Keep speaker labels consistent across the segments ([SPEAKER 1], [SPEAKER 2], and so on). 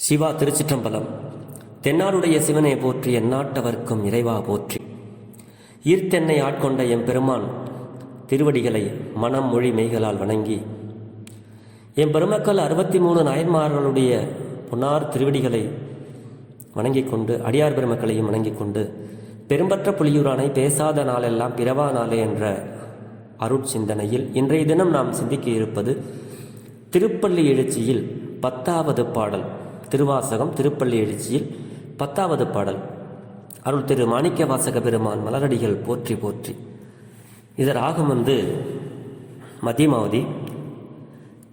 [SPEAKER 1] சிவா திருச்சிற்றம்பலம். தென்னாடுடைய சிவனை போற்றி, எந்நாட்டவர்க்கும் இறைவா போற்றி. ஈர்த்தென்னை ஆட்கொண்ட எம்பெருமான் திருவடிகளை மனம் மொழி மெய்களால் வணங்கி, எம்பெருமக்கள் 63 நாயன்மார்களுடைய பொன்னார் திருவடிகளை வணங்கிக் கொண்டு, அடியார் பெருமக்களையும் வணங்கிக் கொண்டு, பெரும்பற்ற புலியூரானை பேசாத நாளெல்லாம் பிறவா நாளே என்ற அருட்சிந்தனையில் இன்றைய தினம் நாம் சிந்திக்க இருப்பது திருப்பள்ளி எழுச்சியில் 10வது பாடல். திருவாசகம் திருப்பள்ளி எழுச்சியில் 10வது பாடல். அருள் திரு மாணிக்க வாசக பெருமான் மலரடிகள் போற்றி போற்றி. இதர் ராகம் மதியமாவதி.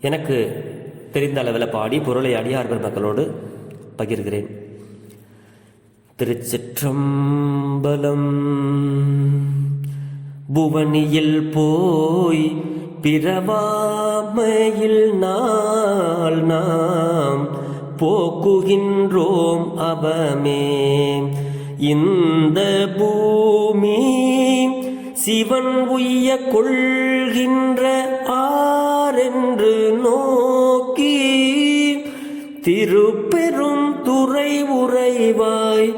[SPEAKER 1] எனக்கு தெரிந்த அளவில் பாடி பொருளை அடியார் பெருமக்களோடு பகிர்கிறேன். திருச்சிற்றம்பலம். புவனியில் போய் பிறவாமையில் நாள் நாம் போக்குகின்றோம் அவமே. இந்த பூமி சிவன் உய்ய கொள்கின்ற ஆரென்று நோக்கி, திருப்பெரும் துறை உறைவாய்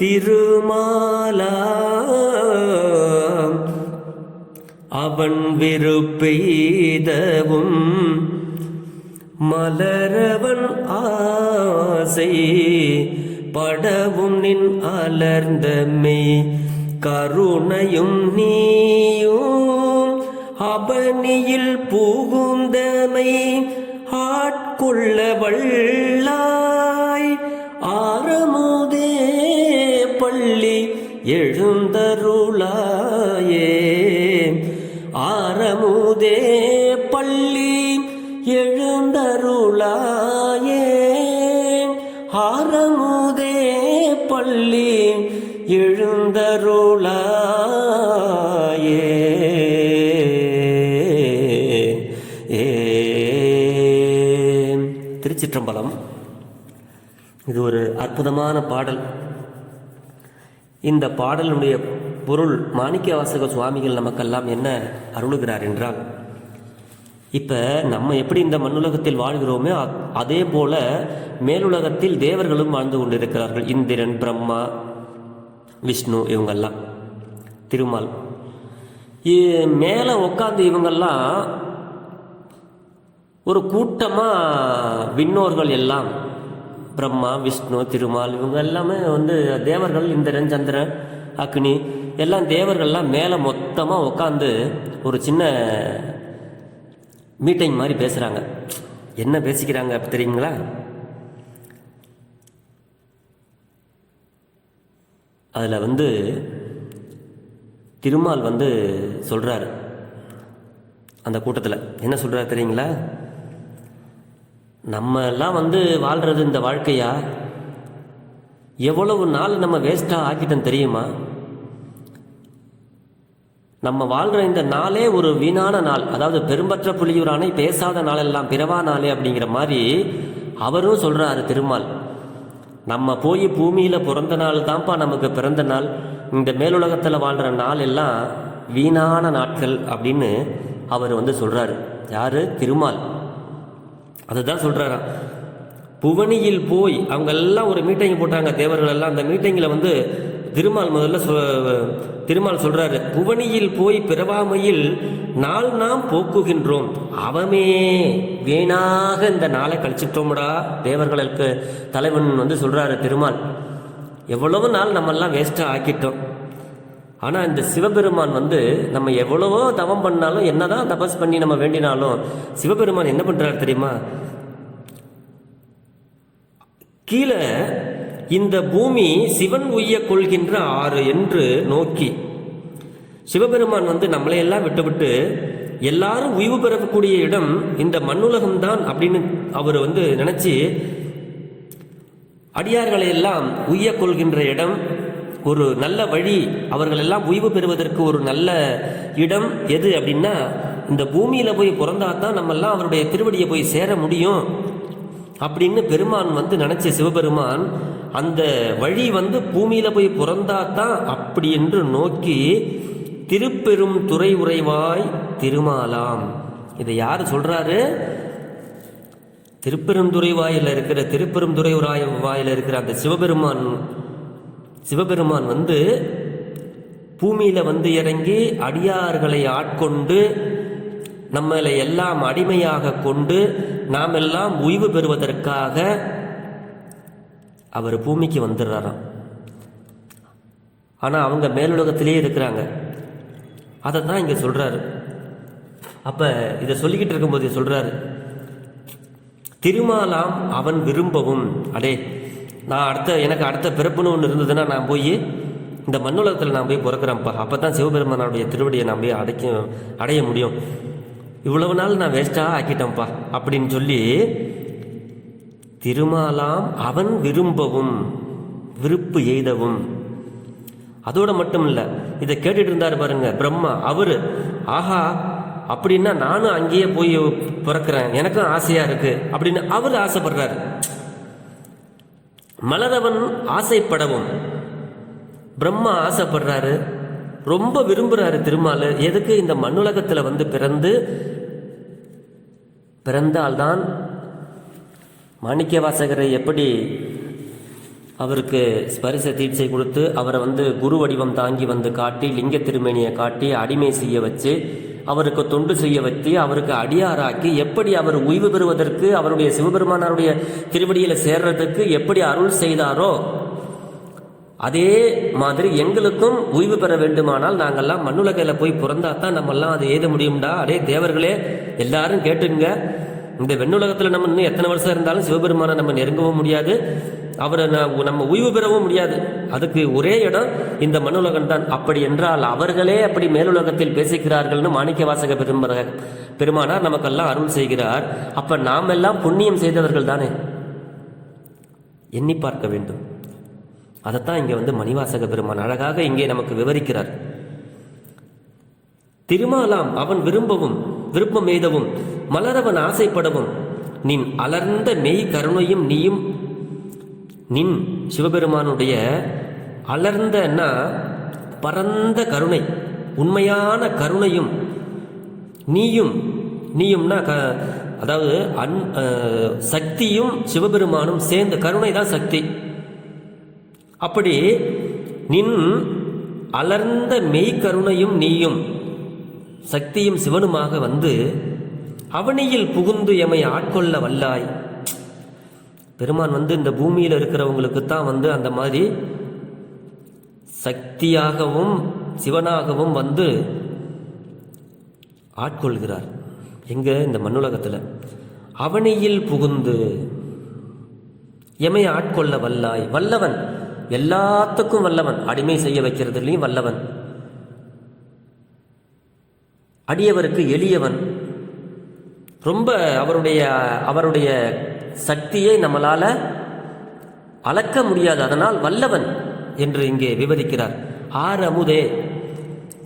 [SPEAKER 1] திருமாலா அவன் வெறுப்பெய்தவும் மலரவன் ஆசை படவும் நின் அலர்ந்தமே. கருணையும் நீயும் அவனியில் புகுந்தமை ஆட்கொள்ள வல்லாய். ஆரமுதே பள்ளி எழுந்தருளாயே. ஆரமுதே பள்ளி எழுந்தருளாயே. ஆரமுதே பள்ளி எழுந்தருளாயே. திருச்சிற்றம்பலம். இது ஒரு அற்புதமான பாடல். இந்த பாடலுடைய பொருள் மாணிக்க வாசக சுவாமிகள் நமக்கெல்லாம் என்ன அருளுகிறார் என்றால், இப்போ நம்ம எப்படி இந்த மண்ணுலகத்தில் வாழ்கிறோமோ அதே போல மேலுலகத்தில் தேவர்களும் வாழ்ந்து கொண்டிருக்கிறார்கள். இந்திரன், பிரம்மா, விஷ்ணு, இவங்கெல்லாம் திருமால் மேலே உட்காந்து இவங்கெல்லாம் ஒரு கூட்டமாக விண்ணோர்கள் எல்லாம் பிரம்மா, விஷ்ணு, திருமால் இவங்க எல்லாமே தேவர்கள். இந்திரன், சந்திரன், அக்னி எல்லாம் தேவர்கள்லாம் மேலே மொத்தமாக உட்காந்து ஒரு சின்ன மீட்டிங் மாதிரி பேசுகிறாங்க. என்ன பேசிக்கிறாங்க அப்போ தெரியுங்களா? அதில் திருமால் சொல்கிறாரு. அந்த கூட்டத்தில் என்ன சொல்கிறாரு தெரியுங்களா? நம்ம எல்லாம் வாழ்கிறது இந்த வாழ்க்கையா, எவ்வளவு நாள் நம்ம வேஸ்ட்டாக ஆக்கிட்டோம் தெரியுமா? நம்ம வாழ்கிற இந்த நாளே ஒரு வீணான நாள். அதாவது பெரும்பற்ற புலியூரானை பேசாத நாளெல்லாம் பிறவா நாளே அப்படிங்கிற மாதிரி அவரும் சொல்கிறாரு திருமால். நம்ம போய் பூமியில் பிறந்த நாள் தான்ப்பா நமக்கு பிறந்த நாள். இந்த மேலுலகத்தில் வாழ்கிற நாள் எல்லாம் வீணான நாட்கள் அப்படின்னு அவர் சொல்கிறாரு. யார்? திருமால். அதுதான் சொல்கிறாராம். புவனியில் போய் அவங்க எல்லாம் ஒரு மீட்டிங் போட்டாங்க, தேவர்கள் எல்லாம். அந்த மீட்டிங்கில் திருமால் சொல்றாரு, புவனியில் போய் பிறவாமையில் நாள் நாம் போக்குகின்றோம் அவமே. வீணாக இந்த நாளை கழிச்சிட்டோம்டா தேவர்களுக்கு தலைவன் சொல்றாரு திருமால். எவ்வளவு நாள் நம்மெல்லாம் வேஸ்ட்டாக ஆக்கிட்டோம். ஆனால் இந்த சிவபெருமான் நம்ம எவ்வளவோ தவம் பண்ணாலும், என்னதான் தபஸ் பண்ணி நம்ம வேண்டினாலும், சிவபெருமான் என்ன பண்றாரு தெரியுமா? கீழே இந்த பூமி சிவன் உய்ய கொள்கின்ற ஆறு என்று நோக்கி, சிவபெருமான் நம்மளையெல்லாம் விட்டுவிட்டு எல்லாரும் உய்வு பெறக்கூடிய இடம் இந்த மண்ணுலகம்தான் அப்படின்னு அவர் நினைச்சு அடியார்களை எல்லாம் உய்ய கொள்கின்ற இடம், ஒரு நல்ல வழி, அவர்கள் எல்லாம் உய்வு பெறுவதற்கு ஒரு நல்ல இடம் எது அப்படின்னா, இந்த பூமியில போய் பிறந்தாதான் நம்ம எல்லாம் அவருடைய திருவடியை போய் சேர முடியும் அப்படின்னு பெருமான் நினைச்ச சிவபெருமான் அந்த வழி பூமியில போய் பிறந்தாதான் அப்படி என்று நோக்கி திருப்பெரும் துறை உறைவாய் திருமாலாம். இதை யாரு சொல்றாரு? திருப்பெருந்துறை வாயில இருக்கிற அந்த சிவபெருமான் வந்து பூமியில வந்து இறங்கி அடியார்களை ஆட்கொண்டு நம்மளை எல்லாம் அடிமையாக கொண்டு நாம் எல்லாம் ஓய்வு பெறுவதற்காக அவர் பூமிக்கு வந்துடுறாராம். ஆனால் அவங்க மேலுலகத்திலேயே இருக்கிறாங்க. அதை தான் இங்கே சொல்கிறாரு. அப்போ இதை சொல்லிக்கிட்டு இருக்கும்போது சொல்கிறாரு, திருமாலாம் அவன் விரும்பவும், அடே நான் எனக்கு அடுத்த பிறப்புன்னு ஒன்று இருந்ததுன்னா நான் போய் இந்த மண்ணுலகத்தில் நான் போய் பிறக்கிறேன்ப்பா, அப்போ தான் சிவபெருமானுடைய திருவடியை நான் போய் அடைய முடியும், இவ்வளவு நாள் நான் வேஸ்ட்டாக ஆக்கிட்டேன்ப்பா அப்படின்னு சொல்லி திருமாலாம் அவன் விரும்பவும் விருப்பு எய்தவும். அதோட மட்டும் இல்லை, இதை கேட்டுட்டு இருந்தார் பாருங்க பிரம்மா. அவரு ஆஹா அப்படின்னா நானும் அங்கேயே போய் பிறக்கிறேன், எனக்கும் ஆசையா இருக்கு அப்படின்னு அவர் ஆசைப்படுறாரு. மலரவன் ஆசைப்படவும் பிரம்மா ஆசைப்படுறாரு, ரொம்ப விரும்புறாரு திருமால். எதுக்கு? இந்த மண்ணுலகத்தில் வந்து பிறந்தால்தான் மாணிக்க வாசகரை எப்படி அவருக்கு ஸ்பரிச தீட்சை கொடுத்து அவரை வந்து குரு வடிவம் தாங்கி வந்து காட்டி லிங்க திருமேனியை காட்டி அடிமை செய்ய வச்சு அவருக்கு தொண்டு செய்ய வச்சு அவருக்கு அடியாராக்கி எப்படி அவர் ஓய்வு பெறுவதற்கு அவருடைய சிவபெருமானாருடைய திருவடியில் சேர்றதுக்கு எப்படி அருள் செய்தாரோ அதே மாதிரி எங்களுக்கும் ஓய்வு பெற வேண்டுமானால் நாங்கள்லாம் மண்ணுலகையில் போய் பிறந்தாத்தான் நம்மெல்லாம் அதை ஏத முடியும்டா. அடே தேவர்களே எல்லாரும் கேட்டுங்க, இந்த வெண்ணுலகத்தில் நம்ம இன்னும் எத்தனை வருஷம் இருந்தாலும் சிவபெருமானை நம்ம நெருங்கவும் முடியாது, அவரை நம்ம ஓய்வு பெறவும் முடியாது. அதுக்கு ஒரே இடம் இந்த மண்ணுலகம் தான். அப்படி என்றால் அவர்களே அப்படி மேலுலகத்தில் பேசுகிறார்கள்னு மாணிக்க வாசக பெருமானார் நமக்கெல்லாம் அருள் செய்கிறார். அப்ப நாம் எல்லாம் புண்ணியம் செய்தவர்கள் தானே, எண்ணி பார்க்க வேண்டும். அதைத்தான் இங்கே வந்து மணிவாசக பெருமான் அழகாக இங்கே நமக்கு விவரிக்கிறார். திருமாலாம் அவன் விரும்பவும் விருப்பம் எய்தவும் மலரவன் ஆசைப்படவும் நின் அலர்ந்த மெய் கருணையும் நீயும். நின் சிவபெருமானுடைய அலர்ந்தன்னா பரந்த கருணை, உண்மையான கருணையும் நீயும்னா அதாவது சக்தியும் சிவபெருமானும் சேர்ந்த கருணை தான் சக்தி. அப்படி நின் அலர்ந்த மெய் கருணையும் நீயும் சக்தியும் சிவனுமாக வந்து அவனியில் புகுந்து எமை ஆட்கொள்ள வல்லாய். பெருமான் வந்து இந்த பூமியில் இருக்கிறவங்களுக்கு தான் வந்து அந்த மாதிரி சக்தியாகவும் சிவனாகவும் வந்து ஆட்கொள்கிறார். எங்க? இந்த மண்ணுலகத்தில். அவனியில் புகுந்து எமை ஆட்கொள்ள வல்லாய். வல்லவன், எல்லாத்துக்கும் வல்லவன், அடிமை செய்ய வைக்கிறதுலையும் வல்லவன், அடியவருக்கு எளியவன், ரொம்ப அவருடைய சக்தியை நம்மளால அளக்க முடியாது, அதனால் வல்லவன் என்று இங்கே விவரிக்கிறார். ஆறு அமுதே,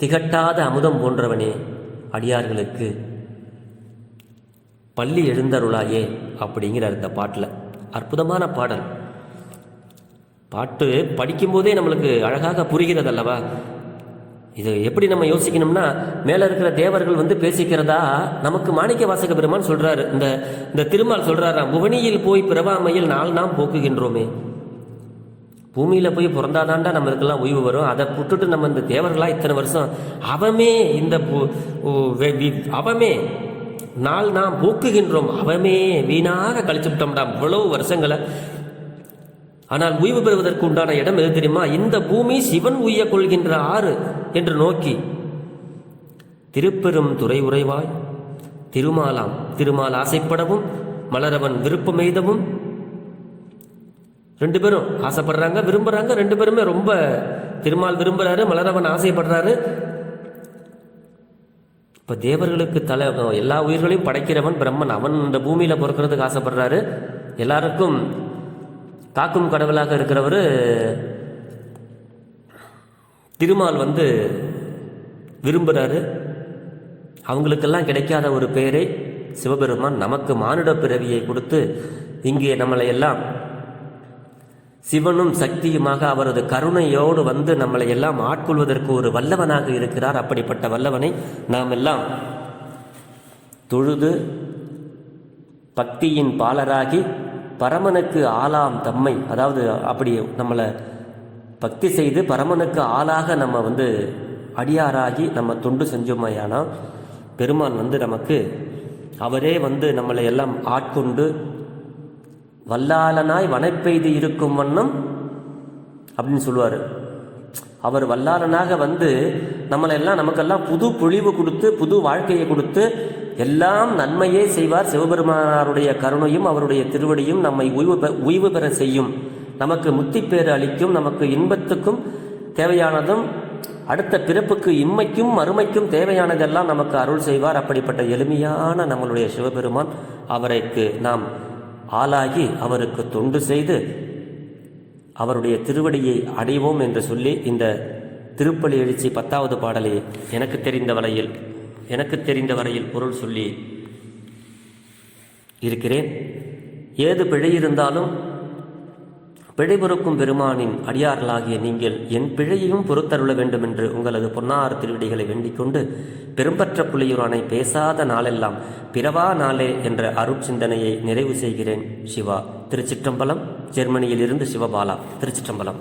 [SPEAKER 1] திகட்டாத அமுதம் போன்றவனே, அடியார்களுக்கு பள்ளி எழுந்தருளாயே அப்படிங்கிறார் இந்த பாட்டில். அற்புதமான பாடல். பாட்டு படிக்கும்போதே நம்மளுக்கு அழகாக புரிகிறது அல்லவா? இது எப்படி நம்ம யோசிக்கணும்னா, மேலே இருக்கிற தேவர்கள் வந்து பேசிக்கிறதா நமக்கு மாணிக்க வாசக பெருமான் சொல்றாரு. இந்த திருமால் சொல்றாராம், புவனியில் போய் பிறவாமையில் நாம் போக்குகின்றோமே. பூமியில போய் பிறந்தாதாண்டா நம்மளுக்கெல்லாம் ஓய்வு வரும், அதை விட்டுட்டு நம்ம இந்த தேவர்களா இத்தனை வருஷம் அவமே நாம் போக்குகின்றோம், அவமே வீணாக கழிச்சு விட்டோம்டா இவ்வளவு வருஷங்களை. ஆனால் ஓய்வு பெறுவதற்கு உண்டான இடம் எது தெரியுமா? இந்த பூமி சிவன் உய்ய கொள்கின்ற ஆறு என்று நோக்கி திருப்பெரும் துறை உறைவாய் திருமால் ஆசைப்படவும் மலரவன் விருப்பம் எய்தவும். ரெண்டு பேரும் ஆசைப்படுறாங்க, விரும்புறாங்க. ரெண்டு பேருமே ரொம்ப, திருமால் விரும்புறாரு, மலரவன் ஆசைப்படுறாரு. இப்ப தேவர்களுக்கு எல்லா உயிர்களையும் படைக்கிறவன் பிரம்மன், அவன் இந்த பூமியில பிறக்கிறதுக்கு ஆசைப்படுறாரு. எல்லாருக்கும் காக்கும் கடவுளாக இருக்கிறவர் திருமால் வந்து விரும்புகிறாரு. அவங்களுக்கெல்லாம் கிடைக்காத ஒரு பெயரை சிவபெருமான் நமக்கு மானுட பிறவியை கொடுத்து இங்கே நம்மளை எல்லாம் சிவனும் சக்தியுமாக அவரது கருணையோடு வந்து நம்மளை எல்லாம் ஆட்கொள்வதற்கு ஒரு வல்லவனாக இருக்கிறார். அப்படிப்பட்ட வல்லவனை நாம் எல்லாம் தொழுது பக்தியின் பாலராகி பரமனுக்கு ஆளாம் தம்மை, அதாவது அப்படி நம்மளை பக்தி செய்து பரமனுக்கு ஆளாக நம்ம அடியாராகி நம்ம தொண்டு செஞ்சோமையானா பெருமான் நமக்கு அவரே நம்மளை எல்லாம் ஆட்கொண்டு வல்லாளனாய் வனைப்பெய்து இருக்கும் வண்ணம் அப்படின்னு சொல்லுவார். அவர் வல்லாளனாக நம்மளை எல்லாம் நமக்கெல்லாம் புது பொழிவு கொடுத்து புது வாழ்க்கையை கொடுத்து எல்லாம் நன்மையே செய்வார். சிவபெருமானாருடைய கருணையும் அவருடைய திருவடியும் நம்மை உய்வு பெற செய்யும், நமக்கு முத்திப்பேறு அளிக்கும், நமக்கு இன்பத்துக்கும் தேவையானதும் அடுத்த பிறப்புக்கு இம்மைக்கும் மறுமைக்கும் தேவையானதெல்லாம் நமக்கு அருள் செய்வார். அப்படிப்பட்ட எளிமையான நம்மளுடைய சிவபெருமான், அவருக்கு நாம் ஆளாகி அவருக்கு தொண்டு செய்து அவருடைய திருவடியை அடைவோம் என்று சொல்லி இந்த திருப்பலி எழுச்சி 10வது பாடலை எனக்கு தெரிந்த வரையில் பொருள் சொல்லி இருக்கிறேன். ஏது பிழை இருந்தாலும் பிழை பொறுக்கும் பெருமானின் அடியார்களாகிய நீங்கள் என் பிழையையும் பொறுத்தருள வேண்டும் என்று உங்களது பொன்னார் திருவடிகளை வேண்டிக் கொண்டு பெரும்பற்ற புலியூரானை பேசாத நாளெல்லாம் பிறவா நாளே என்ற அருட்சிந்தனையை நிறைவு செய்கிறேன். சிவா. திருச்சிற்றம்பலம். ஜெர்மனியில் இருந்து சிவபாலா. திருச்சிற்றம்பலம்.